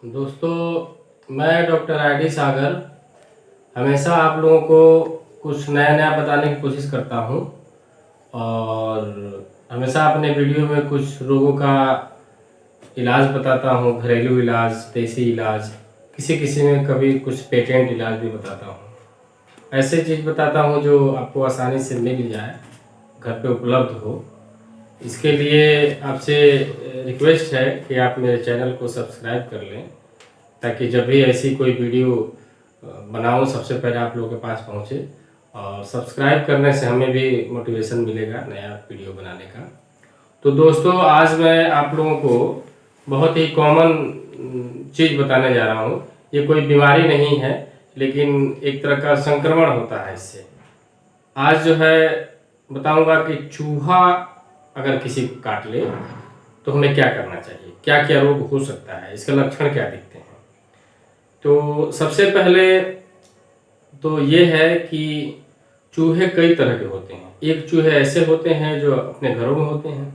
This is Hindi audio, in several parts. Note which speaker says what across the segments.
Speaker 1: दोस्तों, मैं डॉक्टर आईडी सागर हमेशा आप लोगों को कुछ नया नया बताने की कोशिश करता हूँ और हमेशा अपने वीडियो में कुछ रोगों का इलाज बताता हूँ। घरेलू इलाज, देसी इलाज, किसी किसी में कभी कुछ पेटेंट इलाज भी बताता हूँ। ऐसे चीज़ बताता हूँ जो आपको आसानी से मिल जाए, घर पे उपलब्ध हो। इसके लिए आपसे रिक्वेस्ट है कि आप मेरे चैनल को सब्सक्राइब कर लें, ताकि जब भी ऐसी कोई वीडियो बनाऊं सबसे पहले आप लोगों के पास पहुंचे। और सब्सक्राइब करने से हमें भी मोटिवेशन मिलेगा नया वीडियो बनाने का। तो दोस्तों, आज मैं आप लोगों को बहुत ही कॉमन चीज़ बताने जा रहा हूं। ये कोई बीमारी नहीं है, लेकिन एक तरह का संक्रमण होता है इससे। आज जो है बताऊंगा कि चूहा अगर किसी को काट ले तो हमें क्या करना चाहिए, क्या क्या रोग हो सकता है, इसके लक्षण क्या दिखते हैं। तो सबसे पहले तो ये है कि चूहे कई तरह के होते हैं। एक चूहे ऐसे होते हैं जो अपने घरों में होते हैं,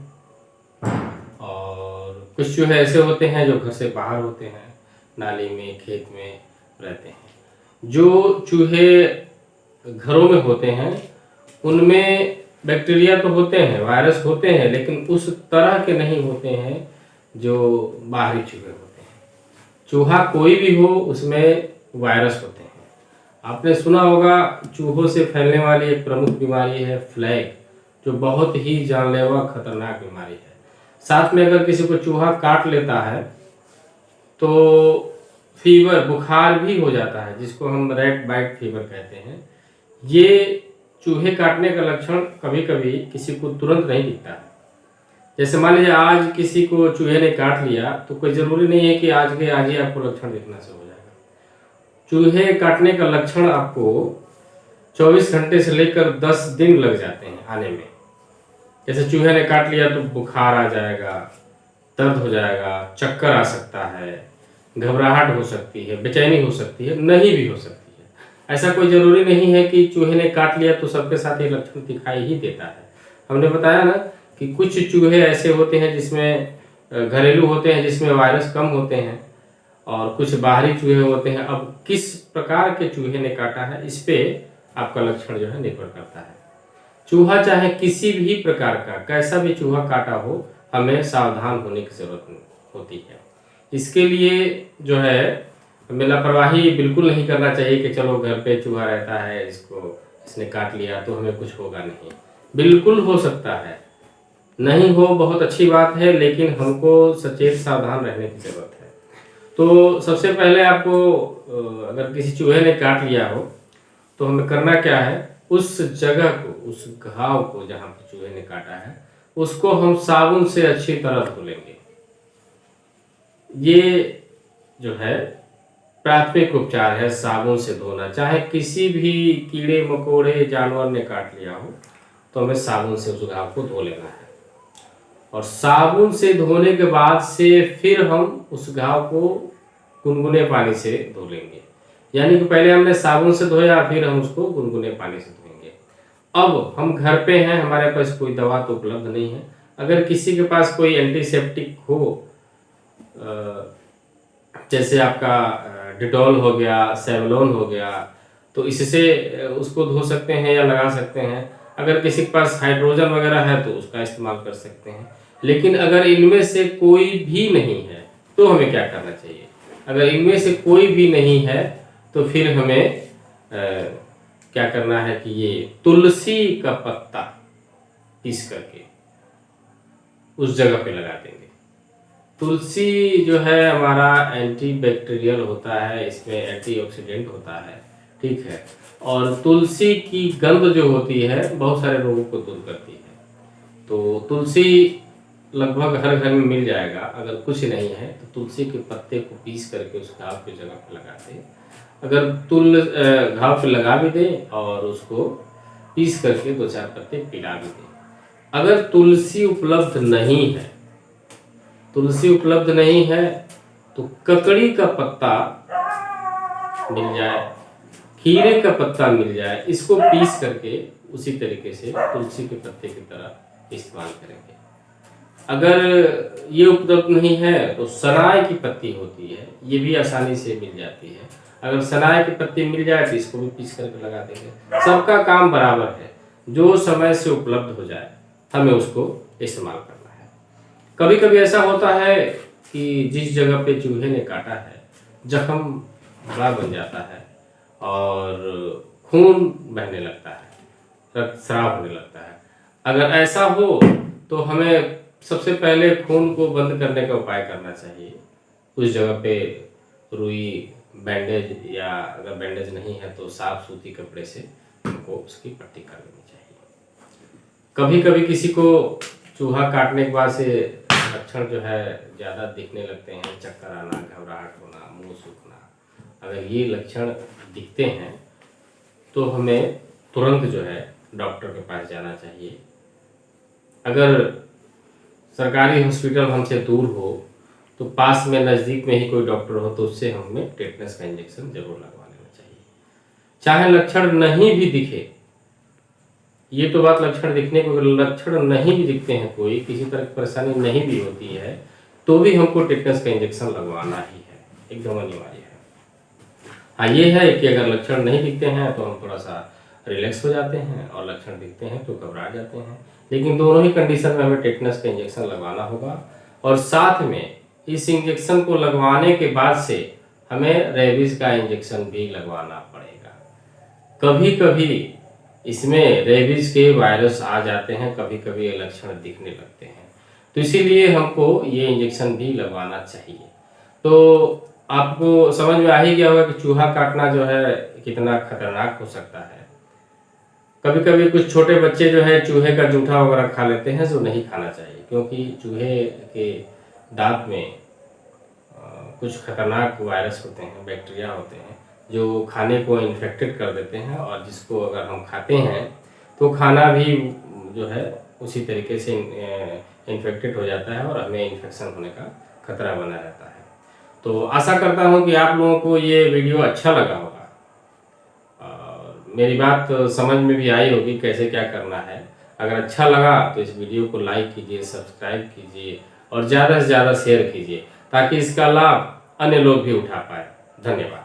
Speaker 1: और कुछ चूहे ऐसे होते हैं जो घर से बाहर होते हैं, नाली में, खेत में रहते हैं। जो चूहे घरों में होते हैं उनमें बैक्टीरिया तो होते हैं, वायरस होते हैं, लेकिन उस तरह के नहीं होते हैं जो बाहरी चूहे होते हैं। चूहा कोई भी हो, उसमें वायरस होते हैं। आपने सुना होगा चूहों से फैलने वाली एक प्रमुख बीमारी है फ्लैग, जो बहुत ही जानलेवा खतरनाक बीमारी है। साथ में अगर किसी को चूहा काट लेता है तो फीवर, बुखार भी हो जाता है, जिसको हम रेड बाइट फीवर कहते हैं। ये चूहे काटने का लक्षण कभी कभी किसी को तुरंत नहीं दिखता है। जैसे मान लीजिए आज किसी को चूहे ने काट लिया, तो कोई ज़रूरी नहीं है कि आज के आज ही आपको लक्षण दिखना से हो जाएगा। चूहे काटने का लक्षण आपको 24 घंटे से लेकर 10 दिन लग जाते हैं आने में। जैसे चूहे ने काट लिया तो बुखार आ जाएगा, दर्द हो जाएगा, चक्कर आ सकता है, घबराहट हो सकती है, बेचैनी हो सकती है, नहीं भी हो सकती है। ऐसा कोई ज़रूरी नहीं है कि चूहे ने काट लिया तो सबके साथ ये लक्षण दिखाई ही देता है। हमने बताया ना कि कुछ चूहे ऐसे होते हैं जिसमें घरेलू होते हैं, जिसमें वायरस कम होते हैं, और कुछ बाहरी चूहे होते हैं। अब किस प्रकार के चूहे ने काटा है, इस पे आपका लक्षण जो है निर्भर करता है। चूहा चाहे किसी भी प्रकार का, कैसा भी चूहा काटा हो, हमें सावधान होने की जरूरत होती है। इसके लिए जो है हमें लापरवाही बिल्कुल नहीं करना चाहिए कि चलो घर पे चूहा रहता है, इसने काट लिया तो हमें कुछ होगा नहीं। बिल्कुल हो सकता है, नहीं हो बहुत अच्छी बात है, लेकिन हमको सचेत सावधान रहने की जरूरत है। तो सबसे पहले आपको अगर किसी चूहे ने काट लिया हो तो हमें करना क्या है, उस जगह को, उस घाव को जहाँ पर चूहे ने काटा है, उसको हम साबुन से अच्छी तरह धो लेंगे। ये जो है प्राथमिक उपचार है, साबुन से धोना। चाहे किसी भी कीड़े मकोड़े जानवर ने काट लिया हो तो हमें साबुन से उस घाव को धो लेना है। और साबुन से धोने के बाद से फिर हम उस घाव को गुनगुने पानी से धो लेंगे। यानी कि पहले हमने साबुन से धोया, फिर हम उसको गुनगुने पानी से धोएंगे। अब हम घर पे हैं, हमारे पास कोई दवा तो उपलब्ध नहीं है। अगर किसी के पास कोई एंटीसेप्टिक हो, जैसे आपका डिटॉल हो गया, सेवलॉन हो गया, तो इससे उसको धो सकते हैं या लगा सकते हैं। अगर किसी के पास हाइड्रोजन वगैरह है तो उसका इस्तेमाल कर सकते हैं। लेकिन अगर इनमें से कोई भी नहीं है तो हमें क्या करना चाहिए? अगर इनमें से कोई भी नहीं है तो फिर हमें क्या करना है कि ये तुलसी का पत्ता पीस करके उस जगह पे लगा देंगे। तुलसी जो है हमारा एंटी बैक्टीरियल होता है, इसमें एंटीऑक्सीडेंट होता है, ठीक है। और तुलसी की गंध जो होती है बहुत सारे रोगों को दूर करती है। तो तुलसी लगभग हर घर में मिल जाएगा। अगर कुछ नहीं है तो तुलसी के पत्ते को पीस करके उस घाव की जगह पर लगा दें। अगर घाव पे लगा भी दें और उसको पीस करके 2-4 पत्ते पिला भी दें। अगर तुलसी उपलब्ध नहीं है, तुलसी उपलब्ध नहीं है तो ककड़ी का पत्ता मिल जाए, खीरे का पत्ता मिल जाए, इसको पीस करके उसी तरीके से तुलसी के पत्ते की तरह इस्तेमाल करेंगे। अगर ये उपलब्ध नहीं है तो सनाए की पत्ती होती है, ये भी आसानी से मिल जाती है। अगर सनाए की पत्ती मिल जाए तो इसको भी पीस करके लगा देंगे। सबका काम बराबर है, जो समय से उपलब्ध हो जाए हमें उसको इस्तेमाल करना है। कभी कभी ऐसा होता है कि जिस जगह पे चूहे ने काटा है जख्म बड़ा बन जाता है और खून बहने लगता है, रक्तस्राव होने लगता है। अगर ऐसा हो तो हमें सबसे पहले खून को बंद करने का उपाय करना चाहिए। उस जगह पे रुई, बैंडेज, या अगर बैंडेज नहीं है तो साफ सूती कपड़े से हमको उसकी पट्टी कर लेनी चाहिए। कभी कभी किसी को चूहा काटने के बाद से लक्षण जो है ज़्यादा दिखने लगते हैं, चक्कर आना, घबराहट होना, मुंह सूखना। अगर ये लक्षण दिखते हैं तो हमें तुरंत जो है डॉक्टर के पास जाना चाहिए। अगर सरकारी हॉस्पिटल हमसे दूर हो तो पास में नज़दीक में ही कोई डॉक्टर हो तो उससे हमें टेटनस का इंजेक्शन जरूर लगवा लेना चाहिए। चाहे लक्षण नहीं भी दिखे, ये तो बात लक्षण दिखने को, लक्षण नहीं भी दिखते हैं, कोई किसी तरह की परेशानी नहीं भी होती है तो भी हमको टेटनस का इंजेक्शन लगवाना ही है, एकदम अनिवार्य है। हाँ, ये है कि अगर लक्षण नहीं दिखते हैं तो हम थोड़ा सा रिलैक्स हो जाते हैं और लक्षण दिखते हैं तो घबरा जाते हैं। लेकिन दोनों ही कंडीशन में हमें टेटनस का इंजेक्शन लगवाना होगा। और साथ में इस इंजेक्शन को लगवाने के बाद से हमें रेबीज का इंजेक्शन भी लगवाना पड़ेगा। कभी कभी इसमें रेबीज के वायरस आ जाते हैं, कभी कभी ये लक्षण दिखने लगते हैं, तो इसीलिए हमको ये इंजेक्शन भी लगवाना चाहिए। तो आपको समझ में आ ही गया होगा कि चूहा काटना जो है कितना खतरनाक हो सकता है। कभी कभी कुछ छोटे बच्चे जो है चूहे का जूठा वगैरह खा लेते हैं, जो नहीं खाना चाहिए, क्योंकि चूहे के दांत में कुछ खतरनाक वायरस होते हैं, बैक्टीरिया होते हैं, जो खाने को इन्फेक्टेड कर देते हैं, और जिसको अगर हम खाते हैं तो खाना भी जो है उसी तरीके से इन्फेक्टेड हो जाता है और हमें इन्फेक्शन होने का खतरा बना रहता है। तो आशा करता हूँ कि आप लोगों को ये वीडियो अच्छा लगा होगा और मेरी बात समझ में भी आई होगी कैसे क्या करना है। अगर अच्छा लगा तो इस वीडियो को लाइक कीजिए, सब्सक्राइब कीजिए और ज़्यादा से ज़्यादा शेयर कीजिए ताकि इसका लाभ अन्य लोग भी उठा पाए। धन्यवाद।